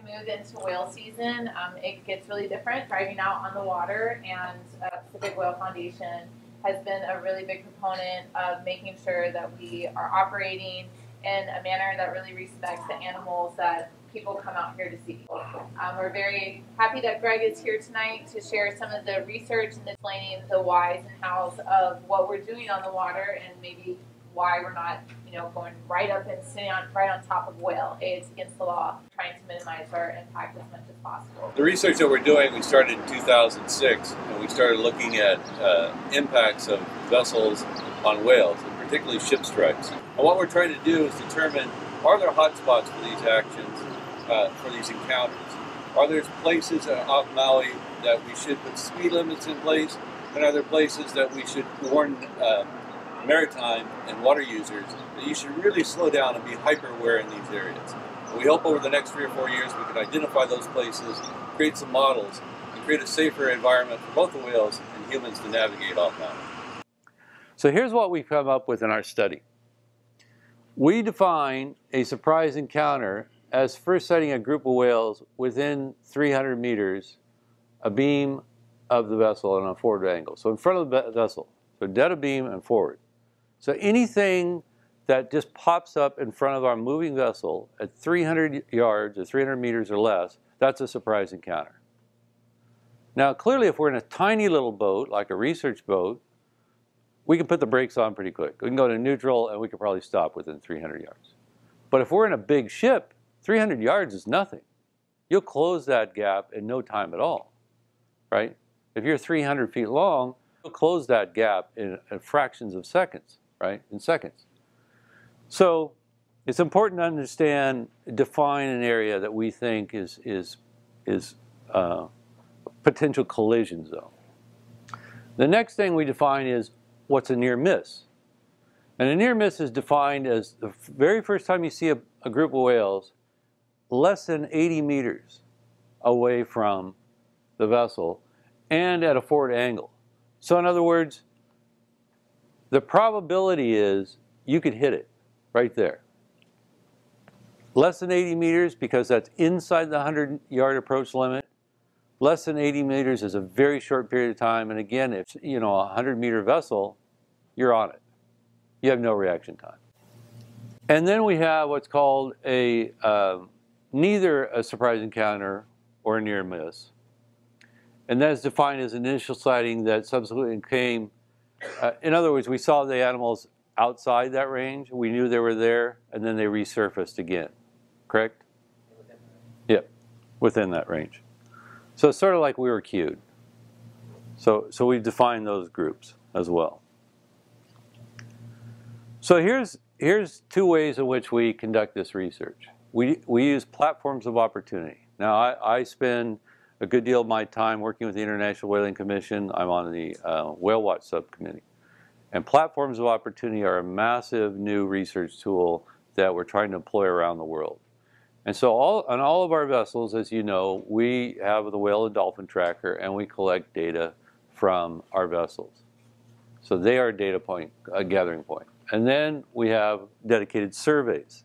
move into whale season, it gets really different driving out on the water, and Pacific Whale Foundation has been a really big proponent of making sure that we are operating in a manner that really respects the animals that people come out here to see. We're very happy that Greg is here tonight to share some of the research and explaining the whys and hows of what we're doing on the water, and maybe why we're not, going right up and sitting right on top of whale. It's against the law, trying to minimize our impact as much as possible. The research that we're doing, we started in 2006, and we started looking at impacts of vessels on whales, and particularly ship strikes. And what we're trying to do is determine, are there hotspots for these actions, for these encounters? Are there places off Maui that we should put speed limits in place, and are there places that we should warn maritime and water users that you should really slow down and be hyper aware in these areas? And we hope over the next 3 or 4 years we can identify those places, create some models, and create a safer environment for both the whales and humans to navigate off Maui. So here's what we've come up with in our study. We define a surprise encounter as first sighting a group of whales within 300 meters, a beam of the vessel on a forward angle. So in front of the vessel, so dead abeam and forward. So anything that just pops up in front of our moving vessel at 300 yards or 300 meters or less, that's a surprise encounter. Now clearly if we're in a tiny little boat, like a research boat, we can put the brakes on pretty quick. We can go to neutral and we can probably stop within 300 yards. But if we're in a big ship, 300 yards is nothing. You'll close that gap in no time at all, right? If you're 300 feet long, you'll close that gap in fractions of seconds, right? In seconds. So it's important to understand, define an area that we think is a potential collision zone. The next thing we define is what's a near miss. And a near miss is defined as the very first time you see a group of whales less than 80 meters away from the vessel and at a forward angle. So in other words, the probability is you could hit it right there. Less than 80 meters because that's inside the 100-yard approach limit. Less than 80 meters is a very short period of time, and again, if a 100-meter vessel, you're on it. You have no reaction time. And then we have what's called a neither a surprise encounter or a near miss, and that is defined as an initial sighting that subsequently came. In other words, we saw the animals outside that range. We knew they were there, and then they resurfaced again. Correct? Yep, within that range. So it's sort of like we were cued. So we've defined those groups as well. So here's two ways in which we conduct this research. We use platforms of opportunity. Now I spend a good deal of my time working with the International Whaling Commission. I'm on the Whale Watch subcommittee. And platforms of opportunity are a massive new research tool that we're trying to employ around the world. And so on all of our vessels, as you know, we have the whale and dolphin tracker, and we collect data from our vessels. So they are a data point, a gathering point. And then we have dedicated surveys.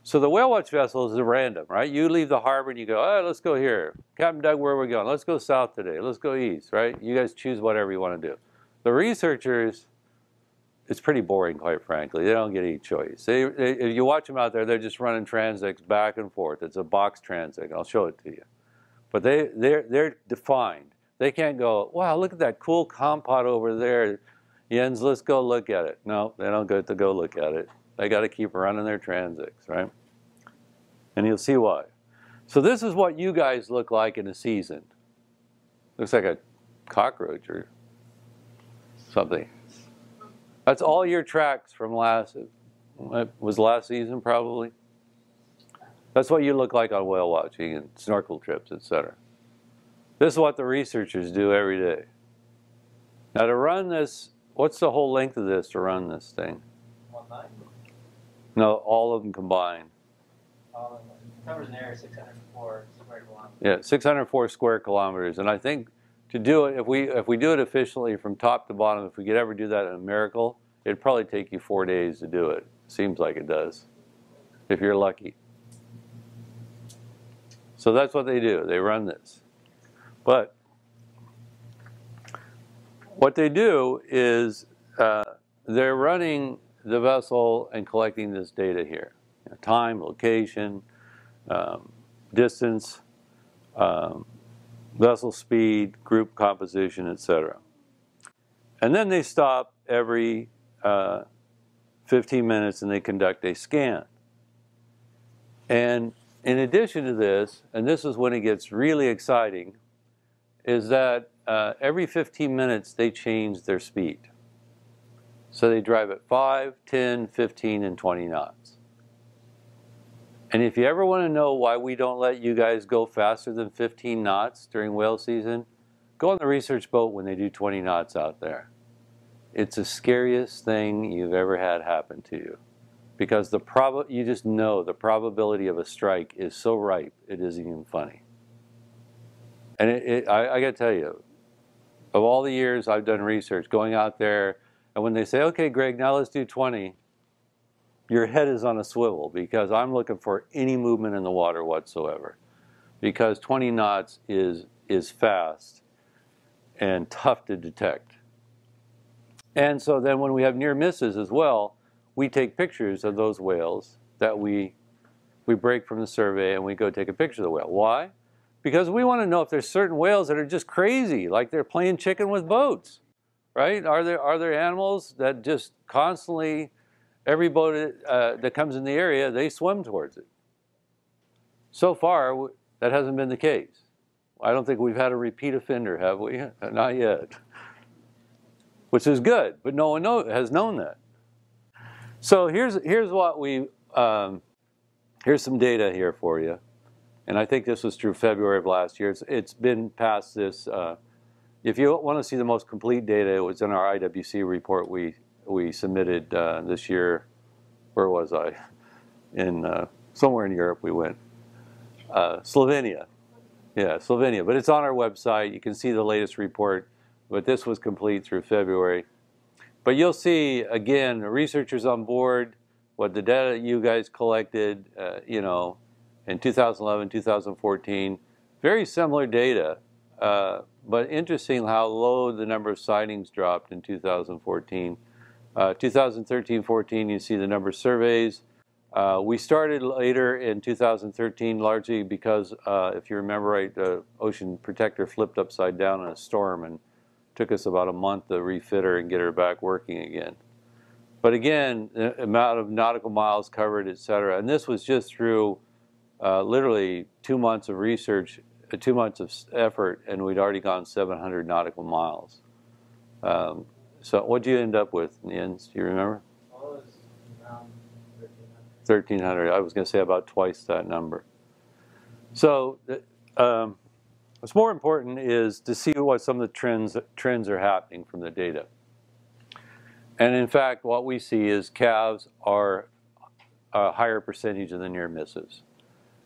So the Whale Watch vessel is random, right? You leave the harbor and you go, oh, let's go here. Captain Doug, where are we going? Let's go south today. Let's go east, right? You guys choose whatever you want to do. The researchers, it's pretty boring, quite frankly. They don't get any choice. If you watch them out there, they're just running transects back and forth. It's a box transect. I'll show it to you. But they're defined. They can't go, wow, look at that cool compot over there. Jens, let's go look at it. No, they don't get to go look at it. They got to keep running their transects, right? And you'll see why. So this is what you guys look like in a season. Looks like a cockroach or something. That's all your tracks from last season probably. That's what you look like on whale watching and snorkel trips, etc. This is what the researchers do every day. Now to run this, what's the whole length of this to run this thing? 1.9. No, all of them combined. It covers an area of 604 square kilometers. Yeah, 604 square kilometers. And I think to do it, if we do it efficiently from top to bottom, if we could ever do that in a miracle, it'd probably take you 4 days to do it. Seems like it does, if you're lucky. So that's what they do. They run this. But what they do is they're running the vessel and collecting this data here. Time, location, distance, vessel speed, group composition, etc. And then they stop every 15 minutes and they conduct a scan. And in addition to this, and this is when it gets really exciting, is that every 15 minutes they change their speed. So they drive at 5, 10, 15, and 20 knots. And if you ever want to know why we don't let you guys go faster than 15 knots during whale season, go on the research boat when they do 20 knots out there. It's the scariest thing you've ever had happen to you. Because you just know the probability of a strike is so ripe, it isn't even funny. And I got to tell you, of all the years I've done research, going out there, and when they say, okay, Greg, now let's do 20, your head is on a swivel because I'm looking for any movement in the water whatsoever. Because 20 knots is fast and tough to detect. And so then when we have near misses as well, we take pictures of those whales that we break from the survey and we go take a picture of the whale. Why? Because we want to know if there's certain whales that are just crazy, like they're playing chicken with boats, right? Are there animals that just constantly, every boat that comes in the area, they swim towards it? So far, that hasn't been the case. I don't think we've had a repeat offender, have we? Not yet. Which is good, but no one has known that. So here's what here's some data here for you. And I think this was through February of last year. It's been past this. If you want to see the most complete data, it was in our IWC report we submitted this year. Where was I? Somewhere in Europe we went. Slovenia. Yeah, Slovenia. But it's on our website. You can see the latest report. But this was complete through February. But you'll see, again, the researchers on board, what the data you guys collected, in 2011, 2014, very similar data. But interesting how low the number of sightings dropped in 2014. 2013-14, you see the number of surveys. We started later in 2013, largely because, if you remember right, the Ocean Protector flipped upside down in a storm and took us about a month to refit her and get her back working again. But again, the amount of nautical miles covered, et cetera. And this was just through literally 2 months of research, 2 months of effort, and we'd already gone 700 nautical miles. So what'd you end up with in the end? Do you remember? Well, it was around 1,300. I was going to say about twice that number. So what's more important is to see what some of the trends are happening from the data. And in fact, what we see is calves are a higher percentage of the near misses.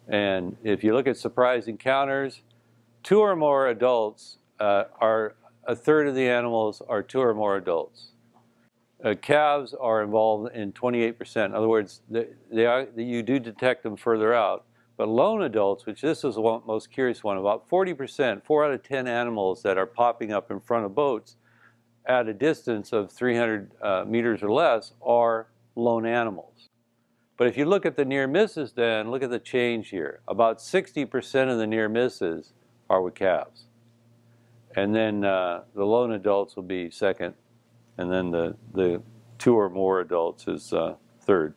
And if you look at surprise encounters, 2 or more adults are a third of the animals are 2 or more adults. Calves are involved in 28%. In other words, you do detect them further out. But lone adults, which this is the most curious one, about 40%, 4 out of 10 animals that are popping up in front of boats at a distance of 300 meters or less are lone animals. But if you look at the near misses then, look at the change here. About 60% of the near misses are with calves. And then the lone adults will be second, and then the 2 or more adults is third.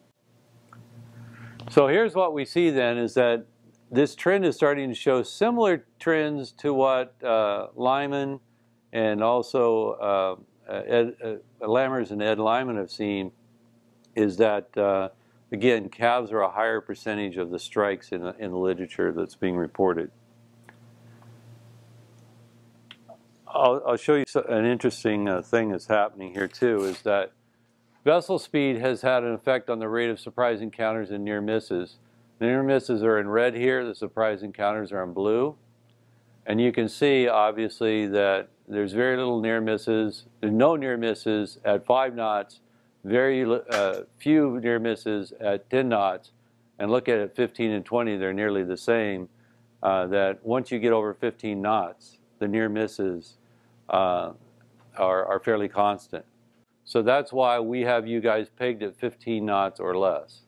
So here's what we see then is that this trend is starting to show similar trends to what Lyman and also Lammers and Ed Lyman have seen, is that, again, calves are a higher percentage of the strikes in the literature that's being reported. I'll show you an interesting thing that's happening here too, is that vessel speed has had an effect on the rate of surprise encounters and near misses. The near misses are in red here, the surprise encounters are in blue. And you can see, obviously, that there's very little near misses. There's no near misses at 5 knots, very few near misses at 10 knots. And look at it, 15 and 20, they're nearly the same. that once you get over 15 knots, the near misses are fairly constant. So that's why we have you guys pegged at 15 knots or less.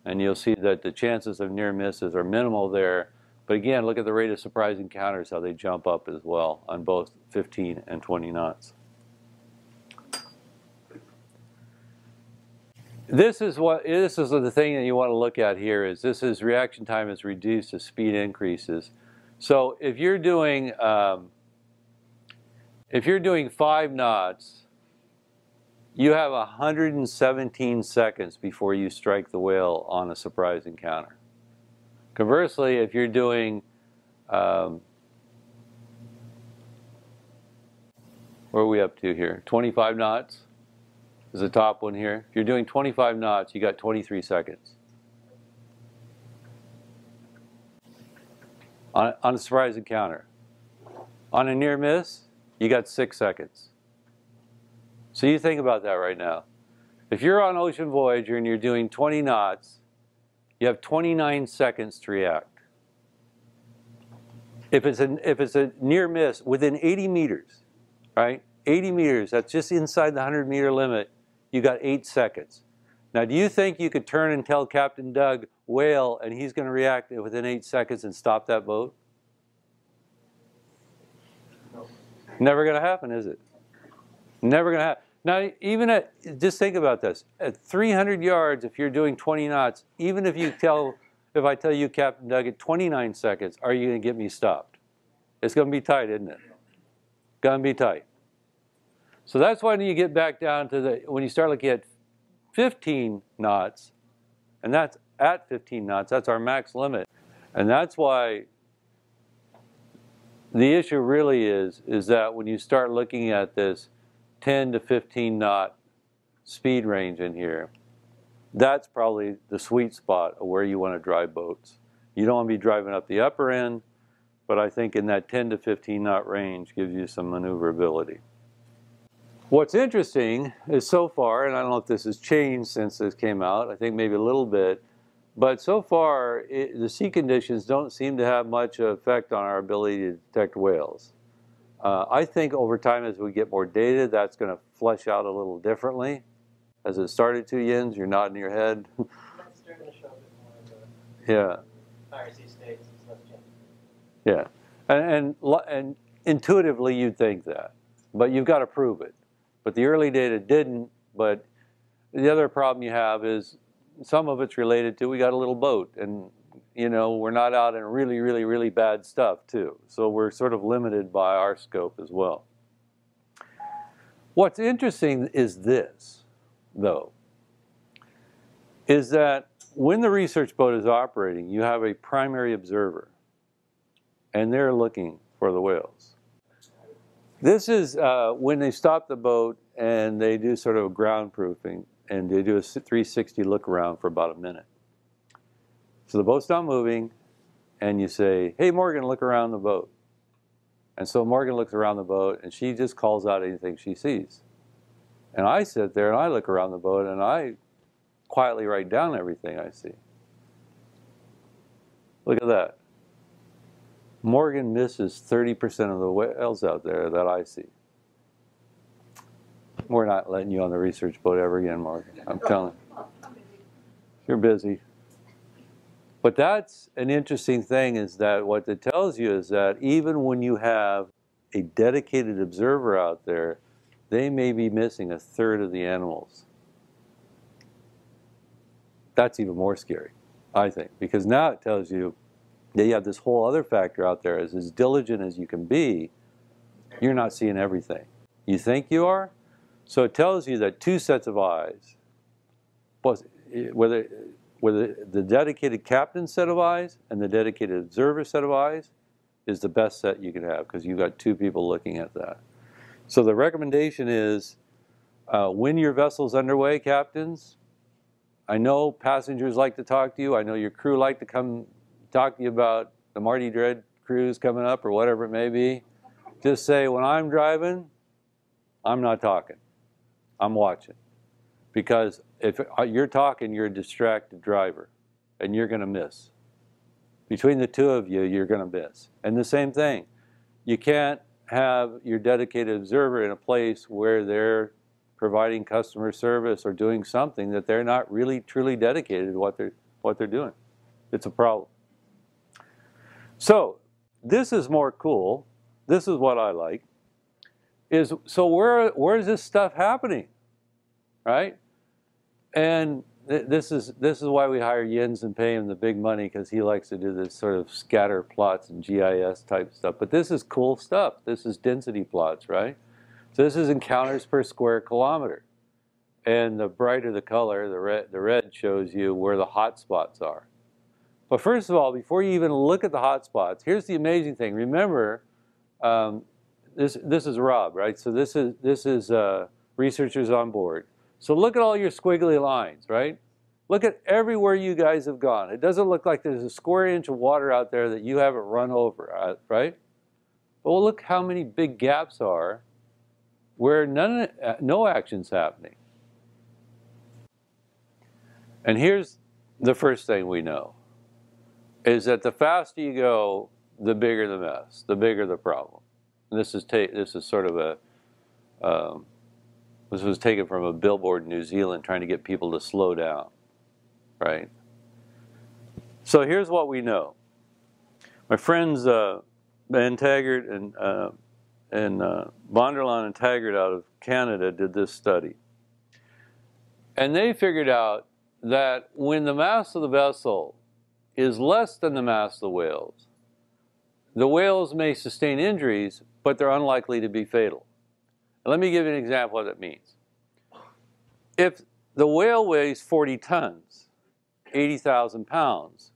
And you'll see that the chances of near misses are minimal there. But again, look at the rate of surprise encounters, how they jump up as well on both 15 and 20 knots. This is the thing that you want to look at here is this is reaction time is reduced as speed increases. So if you're doing 5 knots, you have 117 seconds before you strike the whale on a surprise encounter. Conversely, if you're doing where are we up to here? 25 knots is the top one here. If you're doing 25 knots, you got 23 seconds. On a surprise encounter. On a near miss, you got 6 seconds. So you think about that right now. If you're on Ocean Voyager and you're doing 20 knots, you have 29 seconds to react. If it's a near miss within 80 meters, right? 80 meters, that's just inside the 100-meter limit, you got 8 seconds. Now, do you think you could turn and tell Captain Doug, whale, and he's going to react within 8 seconds and stop that boat? No. Never going to happen, is it? Never going to happen. Now, just think about this. At 300 yards, if you're doing 20 knots, even if I tell you, Captain Doug, at 29 seconds, are you going to get me stopped? It's going to be tight, isn't it? Going to be tight. So that's why when you get back down to when you start looking at 15 knots, and that's at 15 knots, that's our max limit. And that's why the issue really is that when you start looking at this 10 to 15 knot speed range in here, that's probably the sweet spot of where you want to drive boats. You don't want to be driving up the upper end, but I think in that 10 to 15 knot range gives you some maneuverability. What's interesting is so far, and I don't know if this has changed since this came out, I think maybe a little bit, but so far the sea conditions don't seem to have much effect on our ability to detect whales. I think over time as we get more data, that's going to flesh out a little differently. As it started to, Jens, you're nodding your head. That's starting to show a bit more of the higher sea states and stuff changing. Yeah, and intuitively you'd think that, but you've got to prove it. But the early data didn't, but the other problem you have is some of it's related to we got a little boat, and you know, we're not out in really, really, really bad stuff too. So we're sort of limited by our scope as well. What's interesting is this, though, is that when the research boat is operating, you have a primary observer, and they're looking for the whales. This is when they stop the boat and they do sort of ground proofing, and they do a 360 look around for about a minute. So the boat's not moving, and you say, hey, Morgan, look around the boat. And so Morgan looks around the boat, and she just calls out anything she sees. And I sit there, and I look around the boat, and I quietly write down everything I see. Look at that. Morgan misses 30% of the whales out there that I see. We're not letting you on the research boat ever again, Morgan. I'm telling you. You're busy. But that's an interesting thing, is that what it tells you is that even when you have a dedicated observer out there, they may be missing a third of the animals. That's even more scary, I think, because now it tells you that you have this whole other factor out there. As diligent as you can be, you're not seeing everything. You think you are? So it tells you that 2 sets of eyes, whether the dedicated captain set of eyes and the dedicated observer set of eyes, is the best set you can have, because you've got 2 people looking at that. So the recommendation is, when your vessel's underway, captains, I know passengers like to talk to you. I know your crew like to come talk to you about the Mardi Dread cruise coming up or whatever it may be. Just say, when I'm driving, I'm not talking. I'm watching. Because if you're talking, you're a distracted driver, and you're going to miss. Between the two of you, you're going to miss. And the same thing, you can't have your dedicated observer in a place where they're providing customer service or doing something that they're not really truly dedicated to what they're doing. It's a problem. So this is more cool. This is what I like. So where is this stuff happening, right? And this is why we hire Jens and pay him the big money, because he likes to do this sort of scatter plots and GIS type stuff. But this is cool stuff. This is density plots, right? So this is encounters per square kilometer. And the brighter the color, the red shows you where the hot spots are. But first of all, before you even look at the hot spots, here's the amazing thing. Remember, this is Rob, right? So this is researchers on board. So look at all your squiggly lines, right? Look at everywhere you guys have gone. It doesn't look like there's a square inch of water out there that you haven't run over, right? But well, look how many big gaps are where no action's happening. And here's the first thing we know, is that the faster you go, the bigger the mess, the bigger the problem. And this is sort of a, this was taken from a billboard in New Zealand trying to get people to slow down, right? So here's what we know. My friends Van Taggart and Bonderland and Taggart out of Canada did this study. And they figured out that when the mass of the vessel is less than the mass of the whales may sustain injuries, but they're unlikely to be fatal. And let me give you an example of what that means. If the whale weighs 40 tons, 80,000 pounds,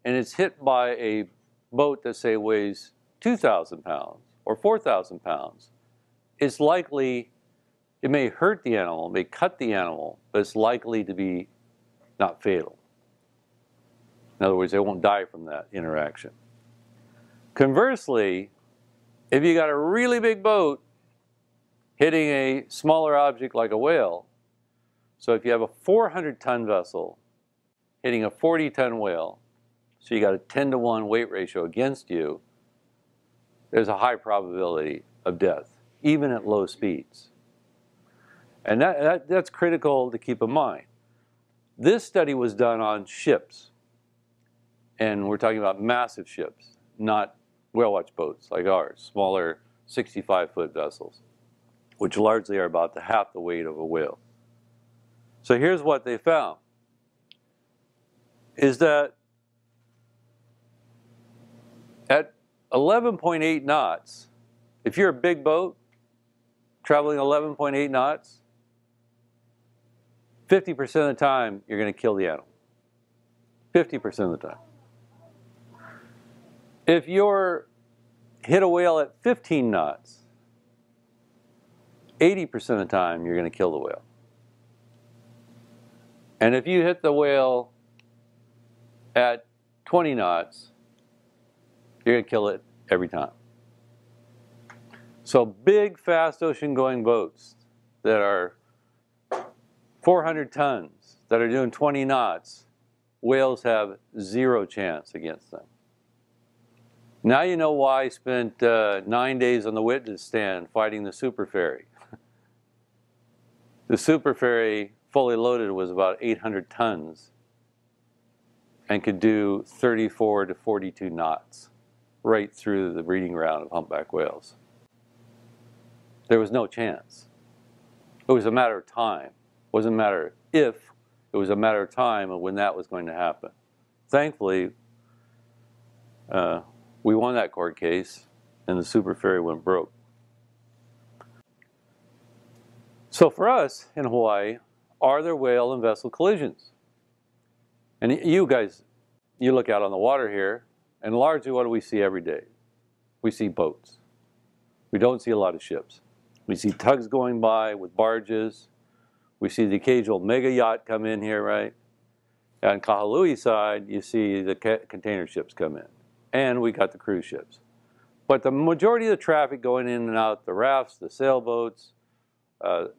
and it's hit by a boat that, say, weighs 2,000 pounds or 4,000 pounds, it's likely, it may hurt the animal, it may cut the animal, but it's likely to be not fatal. In other words, they won't die from that interaction. Conversely, if you got a really big boat hitting a smaller object like a whale, so if you have a 400-ton vessel hitting a 40-ton whale, so you got a 10-to-1 weight ratio against you, there's a high probability of death, even at low speeds. And that's critical to keep in mind. This study was done on ships, and we're talking about massive ships, not whale watch boats like ours, smaller 65-foot vessels, which largely are about half the weight of a whale. So here's what they found, is that at 11.8 knots, if you're a big boat traveling 11.8 knots, 50% of the time you're going to kill the animal. 50% of the time. If you're hit a whale at 15 knots, 80% of the time you're going to kill the whale. And if you hit the whale at 20 knots, you're going to kill it every time. So big, fast ocean-going boats that are 400 tons, that are doing 20 knots, whales have zero chance against them. Now you know why I spent 9 days on the witness stand fighting the super ferry. The super ferry, fully loaded, was about 800 tons and could do 34 to 42 knots right through the breeding ground of humpback whales. There was no chance. It was a matter of time. It wasn't a matter of if, it was a matter of time of when that was going to happen. Thankfully, we won that court case and the super ferry went broke. So for us in Hawaii, are there whale and vessel collisions? And you guys, you look out on the water here, and largely what do we see every day? We see boats. We don't see a lot of ships. We see tugs going by with barges. We see the occasional mega yacht come in here, right? On Kahalui's side, you see the container ships come in. And we got the cruise ships. But the majority of the traffic going in and out, the rafts, the sailboats,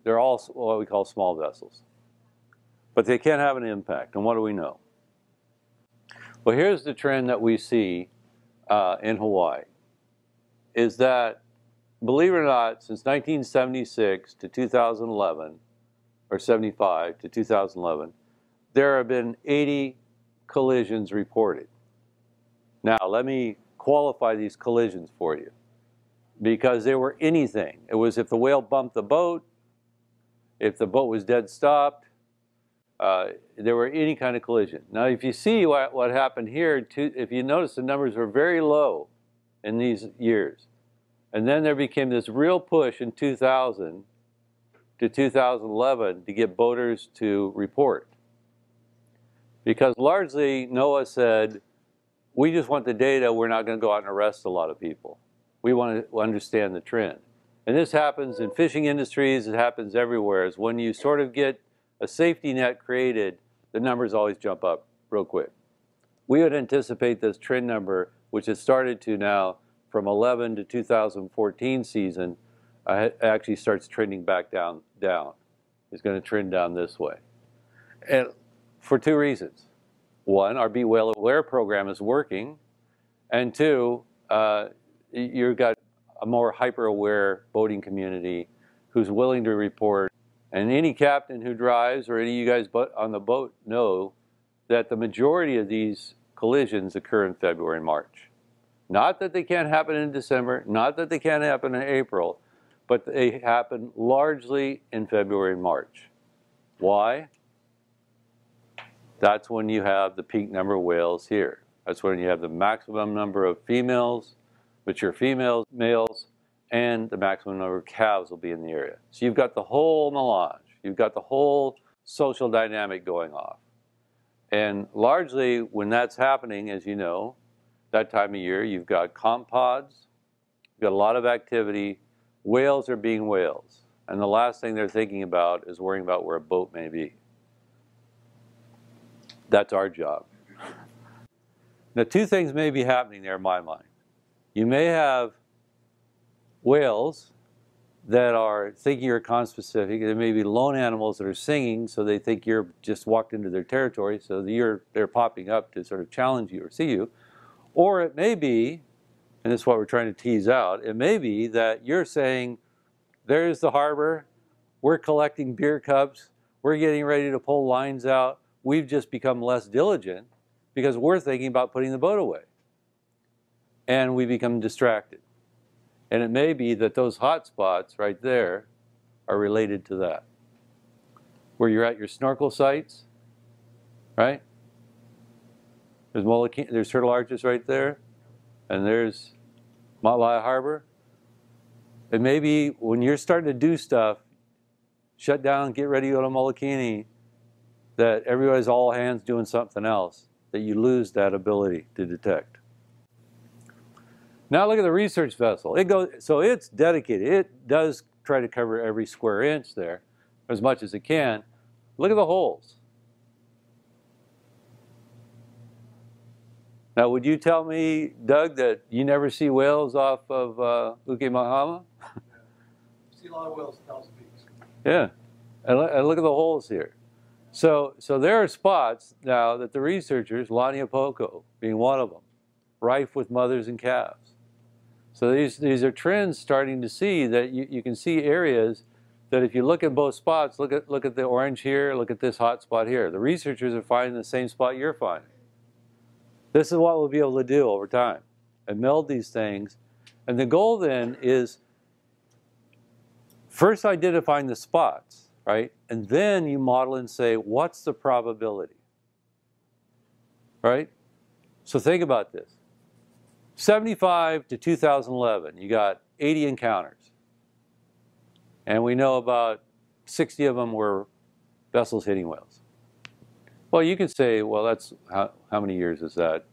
they're all what we call small vessels. But they can have an impact. And what do we know? Well, here's the trend that we see in Hawaii, is that, believe it or not, since 1976 to 2011, or 75 to 2011, there have been 80 collisions reported. Now, let me qualify these collisions for you, because they were anything. It was if the whale bumped the boat, if the boat was dead stopped, there were any kind of collision. Now, if you see what happened here, if you notice, the numbers were very low in these years. And then there became this real push in 2000 to 2011 to get boaters to report. Because largely, NOAA said, we just want the data, we're not going to go out and arrest a lot of people. We want to understand the trend. And this happens in fishing industries, it happens everywhere, is when you sort of get a safety net created, the numbers always jump up real quick. We would anticipate this trend number, which has started to now from 11 to 2014 season, actually starts trending back down. It's going to trend down this way. And for two reasons. One, our Be Whale Aware program is working. And two, you've got a more hyper-aware boating community who's willing to report. And any captain who drives, or any of you guys on the boat, know that the majority of these collisions occur in February and March. Not that they can't happen in December, not that they can't happen in April, but they happen largely in February and March. Why? That's when you have the peak number of whales here. That's when you have the maximum number of females, mature females, males, and the maximum number of calves will be in the area. So you've got the whole melange. You've got the whole social dynamic going off. And largely when that's happening, as you know, that time of year, you've got comp pods, you've got a lot of activity, whales are being whales. And the last thing they're thinking about is worrying about where a boat may be. That's our job. Now, two things may be happening there in my mind. You may have whales that are thinking you're conspecific. There may be lone animals that are singing, so they think you're just walked into their territory, so they're popping up to sort of challenge you or see you. Or it may be, and this is what we're trying to tease out, it may be that you're saying, there's the harbor, we're collecting beer cups, we're getting ready to pull lines out, we've just become less diligent because we're thinking about putting the boat away. And we become distracted. And it may be that those hot spots right there are related to that. Where you're at your snorkel sites, right? There's turtle arches right there, and there's Maalaea Harbor. It may be when you're starting to do stuff, shut down, get ready to go to Molokini, that everybody's all hands doing something else, that you lose that ability to detect. Now look at the research vessel. So it's dedicated. It does try to cover every square inch there as much as it can. Look at the holes. Now, would you tell me, Doug, that you never see whales off of Ukemahama? See a lot of whales in Thousand Peaks. Yeah, and look at the holes here. So there are spots now that the researchers, Laniapoko being one of them, rife with mothers and calves. So these are trends starting to see that you can see areas that if you look at both spots, look at the orange here, look at this hot spot here. The researchers are finding the same spot you're finding. This is what we'll be able to do over time and meld these things. And the goal then is first identifying the spots, right? And then you model and say, what's the probability? Right? So think about this. 75 to 2011, you got 80 encounters. And we know about 60 of them were vessels hitting whales. Well, you could say, well, that's, how many years is that?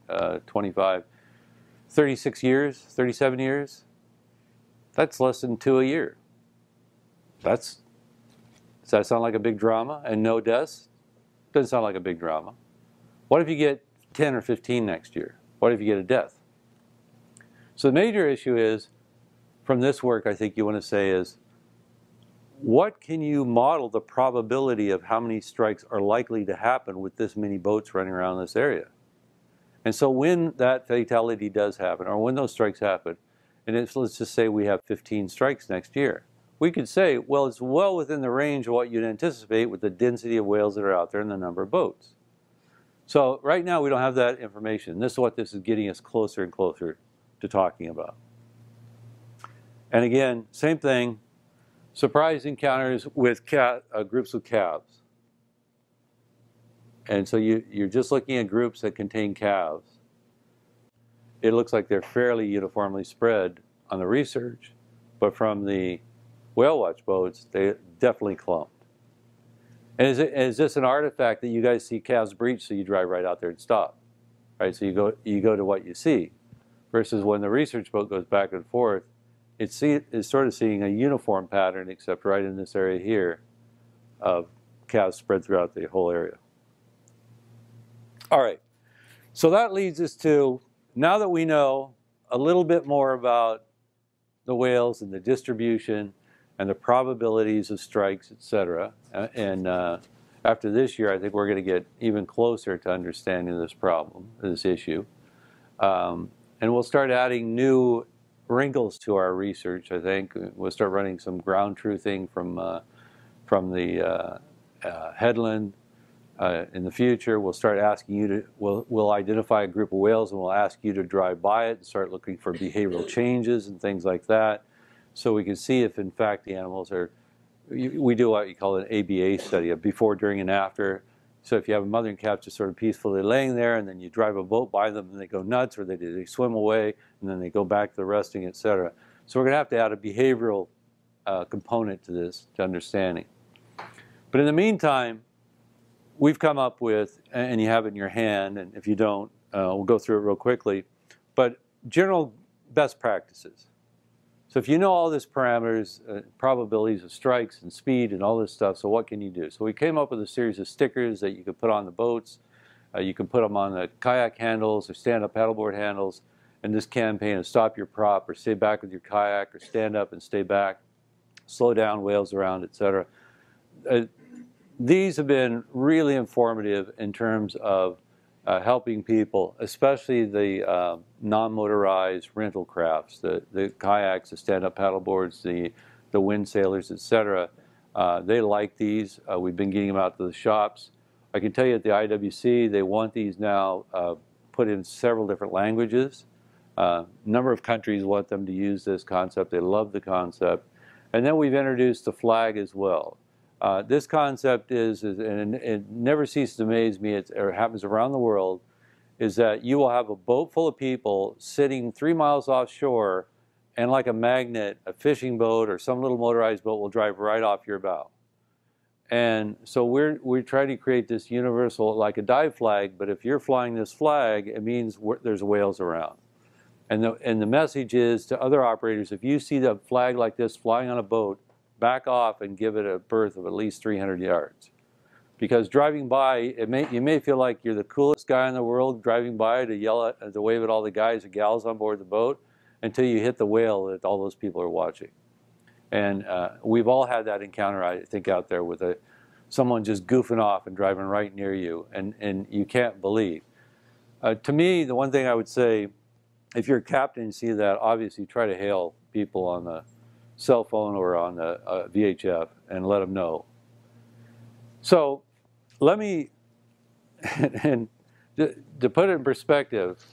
25, 36 years, 37 years? That's less than 2 a year. Does that sound like a big drama? And no deaths? Doesn't sound like a big drama. What if you get 10 or 15 next year? What if you get a death? So the major issue is, from this work, I think you want to say is, what can you model the probability of how many strikes are likely to happen with this many boats running around this area? And so when that fatality does happen, or when those strikes happen, and let's just say we have 15 strikes next year, we could say, well, it's well within the range of what you'd anticipate with the density of whales that are out there and the number of boats. So right now we don't have that information. This is what this is getting us closer and closer to talking about. And again, same thing, surprise encounters with groups of calves. And so you're just looking at groups that contain calves. It looks like they're fairly uniformly spread on the research, but from the whale watch boats, they definitely clumped. And is this an artifact that you guys see calves breach, so you drive right out there and stop? Right, so you go to what you see, versus when the research boat goes back and forth, it's sort of seeing a uniform pattern, except right in this area here, of calves spread throughout the whole area. All right, so that leads us to, now that we know a little bit more about the whales and the distribution and the probabilities of strikes, etc. And after this year, I think we're going to get even closer to understanding this problem, this issue. And we'll start adding new wrinkles to our research, I think. We'll start running some ground truthing from the headland. In the future, we'll start asking you to, we'll identify a group of whales and we'll ask you to drive by it and start looking for behavioral changes and things like that, so we can see if in fact the animals are, we do what you call an ABA study, a before, during, and after. So if you have a mother and calf just sort of peacefully laying there, and then you drive a boat by them and they go nuts, or they swim away and then they go back to the resting, etc. So we're going to add a behavioral component to this, to understanding. But in the meantime, we've come up with, and you have it in your hand, and if you don't, we'll go through it real quickly, but general best practices. So if you know all these parameters, probabilities of strikes and speed and all this stuff, so what can you do? So we came up with a series of stickers that you could put on the boats. You can put them on the kayak handles or stand-up paddleboard handles. And this campaign is stop your prop, or stay back with your kayak, or stand up and stay back, slow down, whales around, etc. These have been really informative in terms of helping people, especially the non-motorized rental crafts, the kayaks, the stand-up paddleboards, the wind sailors, etc. They like these. We've been getting them out to the shops. I can tell you at the IWC, they want these now put in several different languages. A number of countries want them to use this concept. They love the concept. And then we've introduced the flag as well. This concept is, and it never ceases to amaze me, it happens around the world, is that you will have a boat full of people sitting 3 miles offshore, and like a magnet, a fishing boat or some little motorized boat will drive right off your bow. And so we're trying to create this universal, like a dive flag, but if you're flying this flag, it means there's whales around. And the message is to other operators, if you see the flag like this flying on a boat, back off and give it a berth of at least 300 yards. Because driving by, you may feel like you're the coolest guy in the world driving by to wave at all the guys or gals on board the boat, until you hit the whale that all those people are watching. And we've all had that encounter, I think, out there with someone just goofing off and driving right near you, and you can't believe. To me, the one thing I would say, if you're a captain and you see that, obviously try to hail people on the cell phone or on the VHF and let them know. So let me, and to put it in perspective,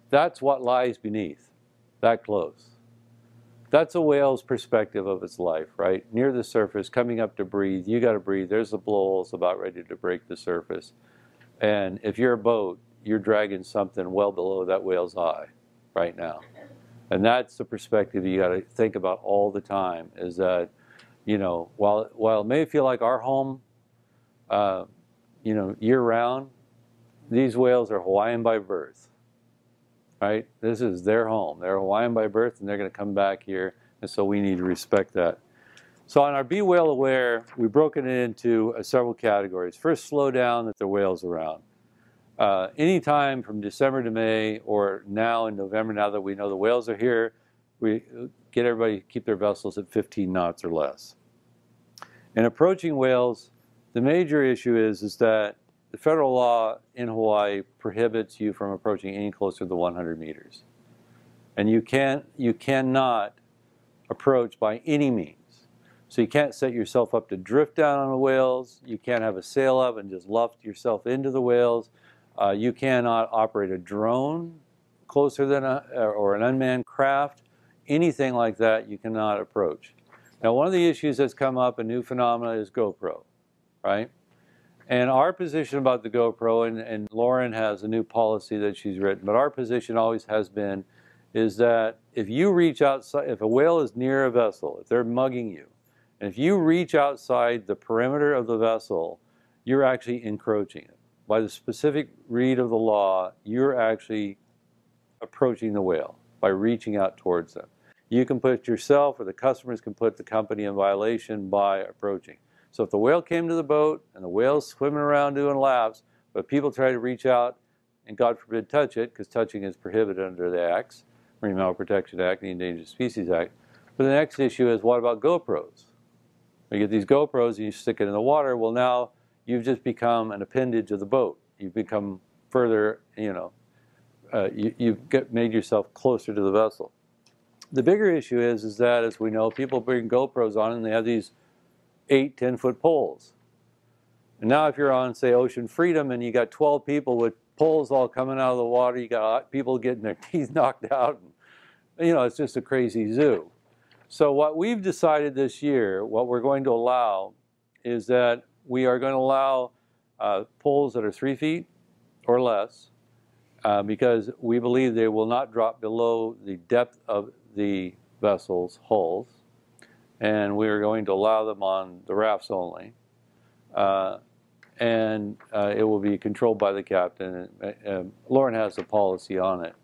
that's what lies beneath, that close. That's a whale's perspective of its life, right? Near the surface, coming up to breathe, you got to breathe. There's the blowholes about ready to break the surface. And if you're a boat, you're dragging something well below that whale's eye right now. And that's the perspective you got to think about all the time, is that, you know, while it may feel like our home, you know, year-round, these whales are Hawaiian by birth, right? This is their home. They're Hawaiian by birth, and they're going to come back here, and so we need to respect that. So on our Be Whale Aware, we've broken it into several categories. First, slow down that there are whales around. Anytime from December to May, or now in November, now that we know the whales are here, we get everybody to keep their vessels at 15 knots or less. In approaching whales, the major issue is that the federal law in Hawaii prohibits you from approaching any closer than 100 meters. And you cannot approach by any means. So you can't set yourself up to drift down on the whales. You can't have a sail up and just luff yourself into the whales. You cannot operate a drone closer than or an unmanned craft. Anything like that you cannot approach. Now, one of the issues that's come up, a new phenomenon, is GoPro, right? And our position about the GoPro, and Lauren has a new policy that she's written, but our position always has been, is that if you reach outside, if a whale is near a vessel, if they're mugging you, and if you reach outside the perimeter of the vessel, you're actually encroaching it. By the specific read of the law, you're actually approaching the whale by reaching out towards them. You can put yourself, or the customers can put the company in violation by approaching. So if the whale came to the boat and the whale's swimming around doing laps, but people try to reach out and God forbid touch it, because touching is prohibited under the acts, Marine Mammal Protection Act and the Endangered Species Act. But the next issue is, what about GoPros? You get these GoPros and you stick it in the water. Well, now you've just become an appendage of the boat. You've become further, you've made yourself closer to the vessel. The bigger issue is that, as we know, people bring GoPros on and they have these 8, 10-foot poles. And now if you're on, say, Ocean Freedom and you got 12 people with poles all coming out of the water, you got people getting their teeth knocked out, and, it's just a crazy zoo. So what we've decided this year, what we're going to allow, is that we are going to allow poles that are 3 feet or less, because we believe they will not drop below the depth of the vessel's hulls, and we are going to allow them on the rafts only, and it will be controlled by the captain. Lauren has the policy on it,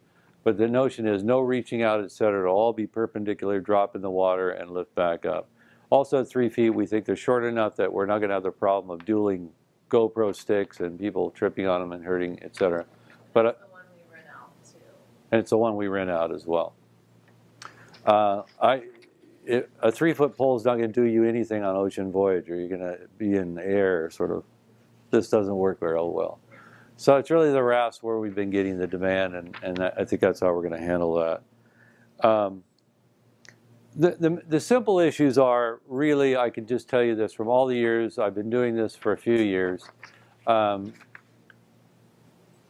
but the notion is no reaching out, etc. It'll all be perpendicular, drop in the water, and lift back up. Also at 3 feet, we think they're short enough that we're not going to have the problem of dueling GoPro sticks and people tripping on them and hurting, etc. But the one we rent out too. And it's the one we rent out as well. A 3-foot pole is not going to do you anything on Ocean Voyager. You're going to be in the air, sort of. This doesn't work very well. So it's really the rafts where we've been getting the demand, and I think that's how we're going to handle that. The simple issues are, really, I can just tell you this from all the years, I've been doing this for a few years.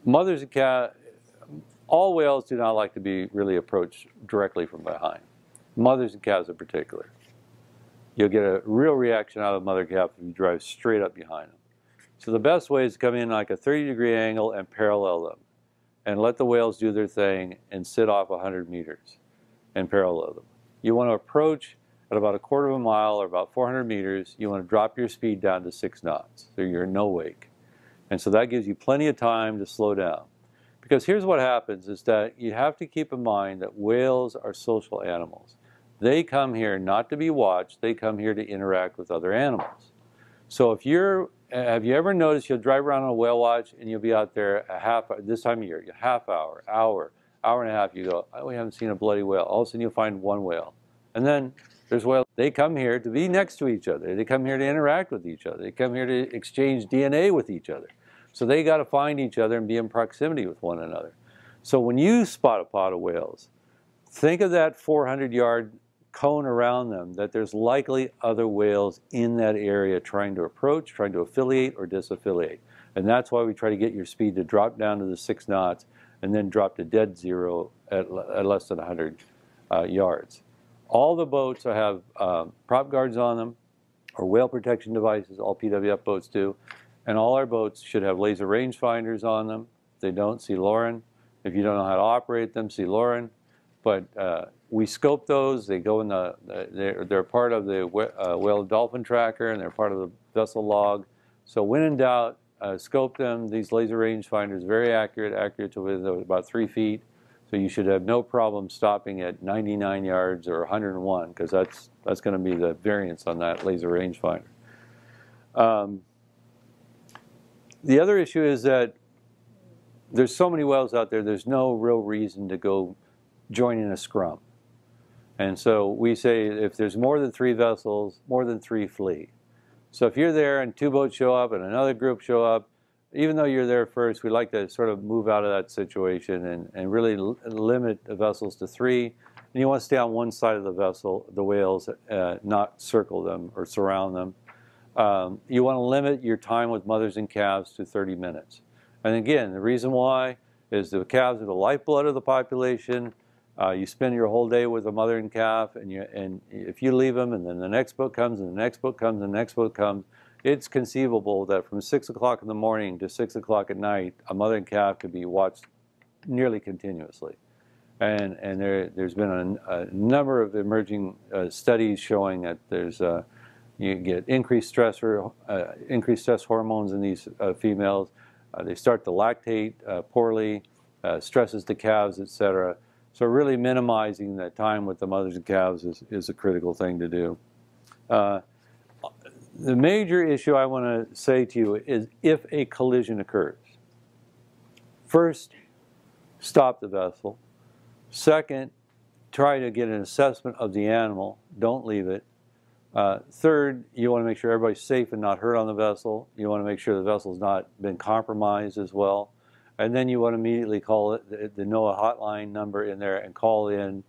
Mothers and calves, all whales do not like to be really approached directly from behind. Mothers and calves in particular. You'll get a real reaction out of a mother calf if you drive straight up behind them. So the best way is to come in like a 30-degree angle and parallel them, and let the whales do their thing and sit off 100 meters and parallel them. You want to approach at about 1/4 of a mile or about 400 meters. You want to drop your speed down to 6 knots, so you're in no wake. And so that gives you plenty of time to slow down. Because here's what happens, is that you have to keep in mind that whales are social animals. They come here not to be watched, they come here to interact with other animals. So if have you ever noticed you'll drive around on a whale watch and you'll be out there this time of year, a half hour, hour and a half, you go, oh, we haven't seen a bloody whale. All of a sudden you'll find one whale. And then there's whales, they come here to be next to each other. They come here to interact with each other. They come here to exchange DNA with each other. So they got to find each other and be in proximity with one another. So when you spot a pod of whales, think of that 400-yard cone around them, that there's likely other whales in that area trying to approach, trying to affiliate or disaffiliate. And that's why we try to get your speed to drop down to the 6 knots and then drop to dead zero at less than 100 yards. All the boats have prop guards on them, or whale protection devices. All PWF boats do. And all our boats should have laser rangefinders on them. If they don't, see Lauren. If you don't know how to operate them, see Lauren. But we scope those. They go in they're part of the whale dolphin tracker, and they're part of the vessel log. So when in doubt, scope them. These laser rangefinders, very accurate to within about 3 feet. So you should have no problem stopping at 99 yards or 101, because that's going to be the variance on that laser rangefinder. The other issue is that there's so many whales out there, there's no real reason to go join in a scrum. And so we say if there's more than 3 vessels, more than 3 flee. So if you're there and 2 boats show up and another group show up, even though you're there first, we like to sort of move out of that situation and really limit the vessels to 3. And you want to stay on one side of the vessel, the whales, not circle them or surround them. You want to limit your time with mothers and calves to 30 minutes. And again, the reason why is the calves are the lifeblood of the population. You spend your whole day with a mother and calf, and if you leave them and then the next boat comes and the next boat comes and the next boat comes, it's conceivable that from 6 o'clock in the morning to 6 o'clock at night, a mother and calf could be watched nearly continuously. And there's been a number of emerging studies showing that there's you get increased stress hormones in these females. They start to lactate poorly, stresses the calves, etc. So really minimizing that time with the mothers and calves is a critical thing to do. The major issue I want to say to you is if a collision occurs. First, stop the vessel. Second, try to get an assessment of the animal. Don't leave it. Third, you want to make sure everybody's safe and not hurt on the vessel. You want to make sure the vessel's not been compromised as well. And then you want to immediately call it the NOAA hotline number in there and call in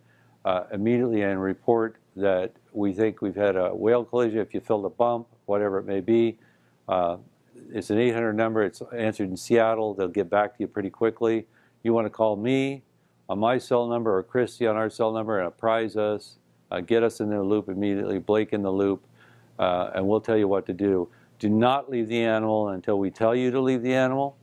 immediately and report that we think we've had a whale collision. If you felt a bump, whatever it may be, it's an 800 number. It's answered in Seattle. They'll get back to you pretty quickly. You want to call me on my cell number or Christy on our cell number and apprise us. Get us in the loop immediately, Blake in the loop, and we'll tell you what to do. Do not leave the animal until we tell you to leave the animal,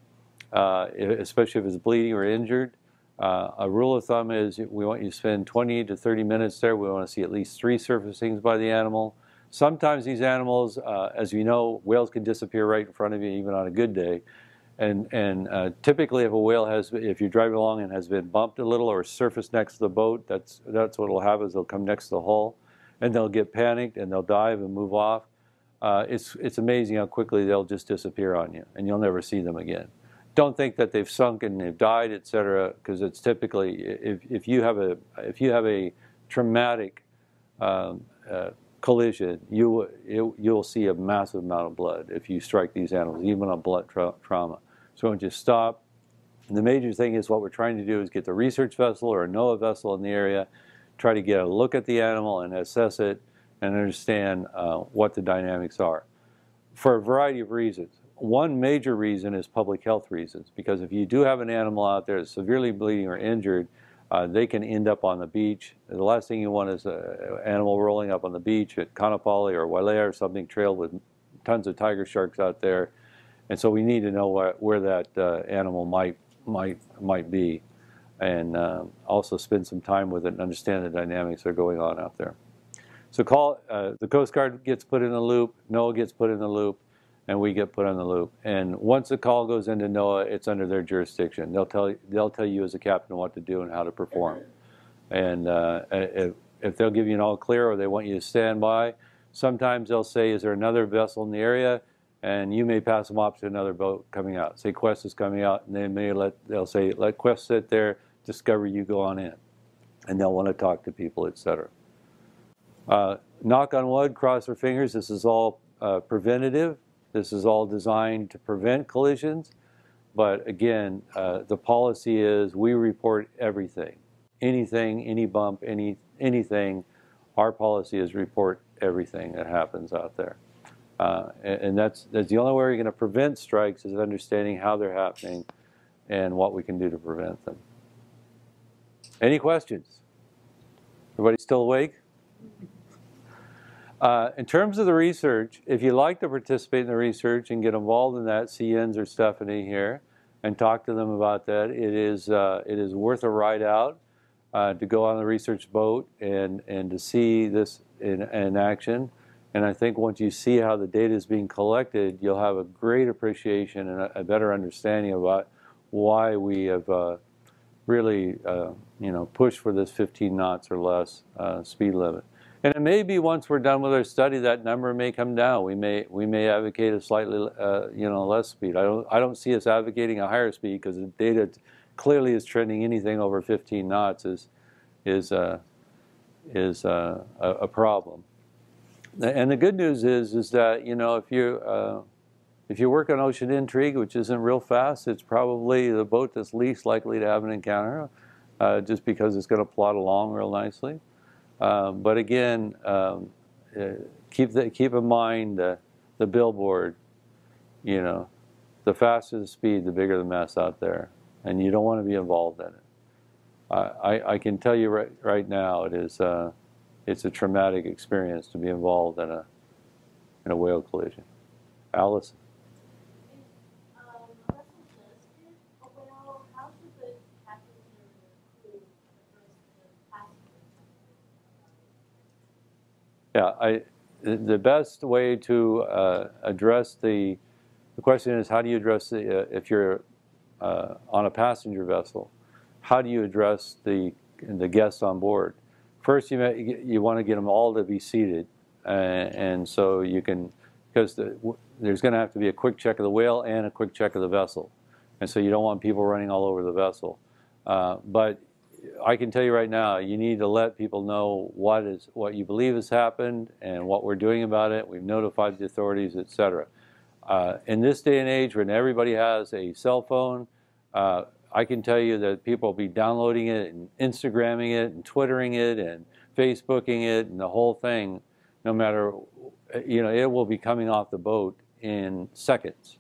especially if it's bleeding or injured. A rule of thumb is we want you to spend 20 to 30 minutes there. We want to see at least 3 surfacings by the animal. Sometimes these animals, as you know, whales can disappear right in front of you even on a good day. And typically if a whale if you're driving along and has been bumped a little or surfaced next to the boat, that's what will happen is they'll come next to the hull and they'll get panicked and they'll dive and move off. It's amazing how quickly they'll just disappear on you and you'll never see them again. Don't think that they've sunk and they've died, etc., because it's typically if you have a traumatic collision, you'll see a massive amount of blood if you strike these animals, even on blood trauma. So don't just stop. And the major thing is what we're trying to do is get the research vessel or a NOAA vessel in the area, try to get a look at the animal and assess it and understand what the dynamics are. For a variety of reasons. One major reason is public health reasons, because if you do have an animal out there that's severely bleeding or injured, they can end up on the beach. The last thing you want is an animal rolling up on the beach at Kaupali or Wailea or something, trailed with tons of tiger sharks out there. And so we need to know where that animal might be, and also spend some time with it and understand the dynamics that are going on out there. So the Coast Guard gets put in the loop, NOAA gets put in the loop, and we get put on the loop. And once the call goes into NOAA, it's under their jurisdiction. They'll tell you as a captain what to do and how to perform. And if they'll give you an all clear or they want you to stand by, sometimes they'll say, is there another vessel in the area? And you may pass them off to another boat coming out. Say Quest is coming out, and they'll say, let Quest sit there, Discovery, you go on in. And they'll want to talk to people, etc. Knock on wood, cross our fingers, this is all preventative. This is all designed to prevent collisions. But again, the policy is we report everything. Anything, any bump, anything, our policy is report everything that happens out there. And that's the only way we're going to prevent strikes is understanding how they're happening and what we can do to prevent them. Any questions? Everybody still awake? In terms of the research, if you'd like to participate in the research and get involved in that, see Jens or Stephanie here and talk to them about that. It is worth a ride out to go on the research boat and to see this in action. And I think once you see how the data is being collected, you'll have a great appreciation and a better understanding about why we have really pushed for this 15 knots or less speed limit. And it may be once we're done with our study, that number may come down. We may advocate a slightly less speed. I don't see us advocating a higher speed because the data clearly is trending anything over 15 knots is a problem. And the good news is that if you If you work on ocean intrigue, which isn't real fast, it's probably the boat that's least likely to have an encounter, just because it's going to plod along real nicely. But again, keep in mind the billboard. You know, the faster the speed, the bigger the mess out there, and you don't want to be involved in it. I can tell you right now, it's a traumatic experience to be involved in a whale collision. Alice. Yeah, the best way to address the question is, how do you address if you're on a passenger vessel, how do you address the guests on board? First, you want to get them all to be seated, and so you can, because there's going to have to be a quick check of the whale and a quick check of the vessel, and so you don't want people running all over the vessel. But I can tell you right now, you need to let people know what you believe has happened and what we're doing about it. We've notified the authorities, etc. In this day and age, when everybody has a cell phone, I can tell you that people will be downloading it and Instagramming it and Twittering it and Facebooking it and the whole thing. No matter, it will be coming off the boat in seconds,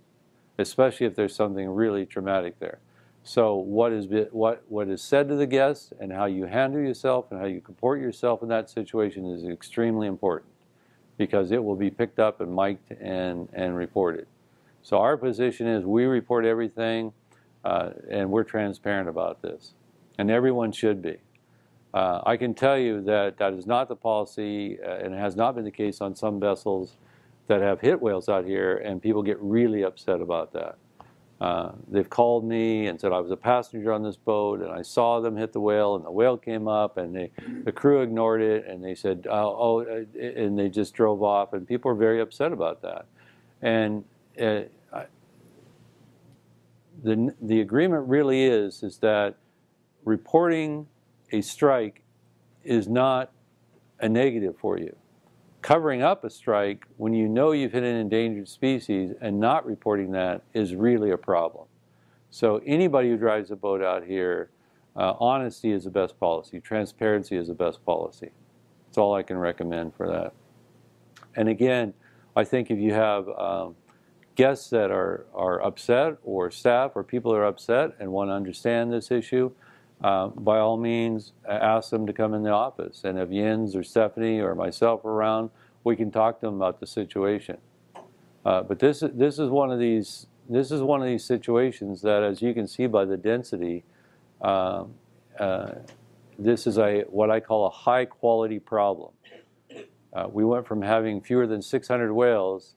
especially if there's something really traumatic there. So what is said to the guests and how you handle yourself and how you comport yourself in that situation is extremely important, because it will be picked up and mic'd and reported. So our position is we report everything, and we're transparent about this, and everyone should be. I can tell you that is not the policy, and it has not been the case on some vessels that have hit whales out here, and people get really upset about that. They've called me and said, I was a passenger on this boat and I saw them hit the whale, and the whale came up and the crew ignored it, and they said, and they just drove off, and people are very upset about that. And the agreement really is that reporting a strike is not a negative for you. Covering up a strike when you know you've hit an endangered species and not reporting that is really a problem. So anybody who drives a boat out here, honesty is the best policy. Transparency is the best policy. That's all I can recommend for that. And again, I think if you have guests that are upset, or staff or people that are upset and want to understand this issue, by all means, ask them to come in the office. And if Jens or Stephanie or myself are around, we can talk to them about the situation. But this is one of these situations that, as you can see by the density, this is what I call a high quality problem. We went from having fewer than 600 whales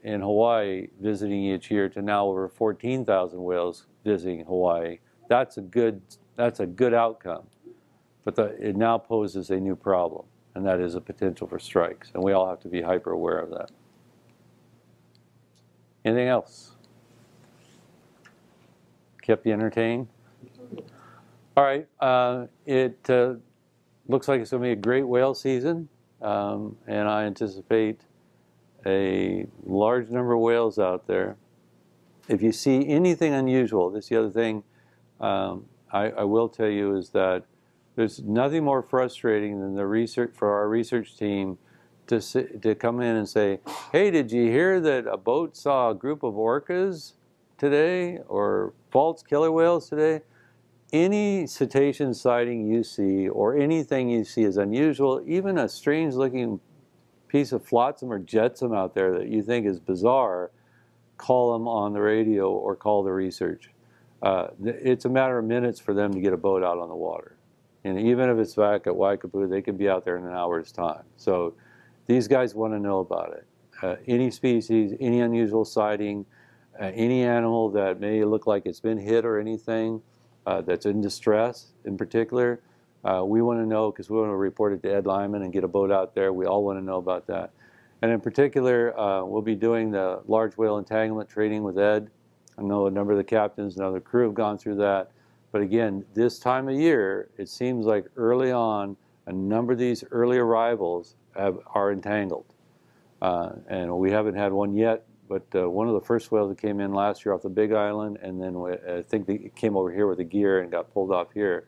in Hawaii visiting each year to now over 14,000 whales visiting Hawaii. That's a good outcome, but it now poses a new problem, and that is a potential for strikes, and we all have to be hyper aware of that. Anything else? Kept you entertained? All right, it looks like it's going to be a great whale season, and I anticipate a large number of whales out there. If you see anything unusual, this is the other thing I will tell you, is that there's nothing more frustrating than our research team to come in and say, hey, did you hear that a boat saw a group of orcas today, or false killer whales today? Any cetacean sighting you see, or anything you see is unusual, even a strange looking piece of flotsam or jetsam out there that you think is bizarre, call them on the radio or call the research. It's a matter of minutes for them to get a boat out on the water. And even if it's back at Waikapu, they could be out there in an hour's time. So these guys want to know about it. Any species, any unusual sighting, any animal that may look like it's been hit or anything that's in distress in particular, we want to know, because we want to report it to Ed Lyman and get a boat out there. We all want to know about that. And in particular, we'll be doing the large whale entanglement training with Ed. I know a number of the captains and other crew have gone through that. But again, this time of year, it seems like early on, a number of these early arrivals are entangled. And we haven't had one yet, but one of the first whales that came in last year off the Big Island, and then I think it came over here with a gear and got pulled off here.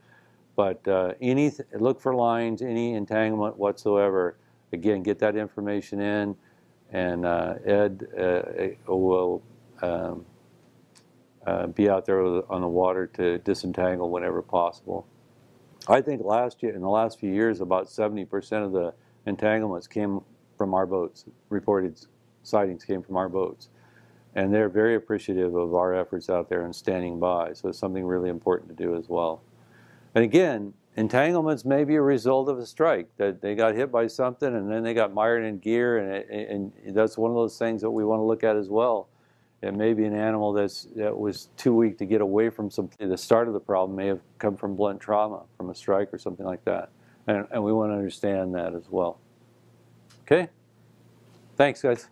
But look for lines, any entanglement whatsoever. Again, get that information in, and Ed will be out there on the water to disentangle whenever possible. I think in the last few years, about 70% of the entanglements came from our boats. Reported sightings came from our boats. And they're very appreciative of our efforts out there and standing by. So it's something really important to do as well. And again, entanglements may be a result of a strike, that they got hit by something and then they got mired in gear, and that's one of those things that we want to look at as well. It may be an animal that was too weak to get away from something. The start of the problem may have come from blunt trauma, from a strike or something like that. And we want to understand that as well. Okay? Thanks, guys.